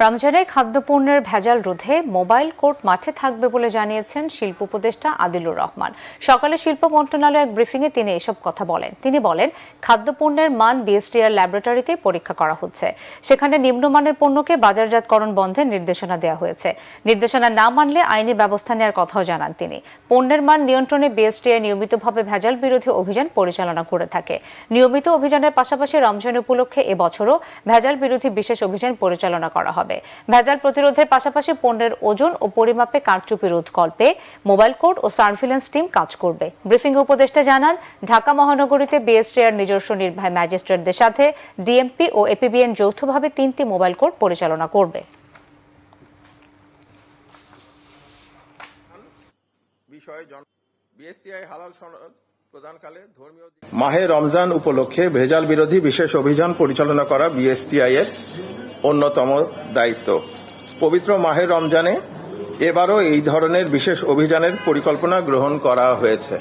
রমজানে খাদ্যপণ্যের ভেজাল রোধে মোবাইল কোর্ট মাঠে থাকবে বলে জানিয়েছেন শিল্প উপদেষ্টা আদিলুর রহমান। সকালে শিল্প মন্ত্রণালয় এক ব্রিফিংয়ে তিনি এসব কথা বলেন। তিনি বলেন, খাদ্যপণ্যের মান বিএসটিআর ল্যাবরেটরিতে পরীক্ষা করা হচ্ছে। সেখানে নিম্নমানের পণ্যকে বাজারজাতকরণ বন্ধের নির্দেশনা দেওয়া হয়েছে। নির্দেশনা না মানলে আইনি ব্যবস্থা নেওয়ার কথাও জানান তিনি। পণ্যের মান নিয়ন্ত্রণে বিএসটিআর নিয়মিতভাবে ভেজাল বিরোধী অভিযান পরিচালনা করে থাকে। নিয়মিত অভিযানের পাশাপাশি রমজান উপলক্ষে এবছরও ভেজাল বিরোধী বিশেষ অভিযান পরিচালনা করা হবে। ভেজাল প্রতিরোধের পাশাপাশি পণ্যের ওজন ও পরিমাপে কারচুপি রোধকল্পে মোবাইল কোর্ট ও সার্ভিল্যান্স টিম কাজ করবে। ব্রিফিংয়ে উপদেষ্টা জানান, ঢাকা মহানগরীতে বিএসটিআর নিজস্ব নির্বাহী ম্যাজিস্ট্রেটদের সাথে ডিএমপি ও এপিবিএন যৌথভাবে 3টি মোবাইল কোর্ট পরিচালনা করবে। মাহে রমজান উপলক্ষে ভেজাল বিরোধী বিশেষ অভিযান পরিচালনা করা বিএসটিআই এর অন্যতম দায়িত্ব। পবিত্র মাহে রমজানে এবারও এই ধরনের বিশেষ অভিযানের পরিকল্পনা গ্রহণ করা হয়েছে।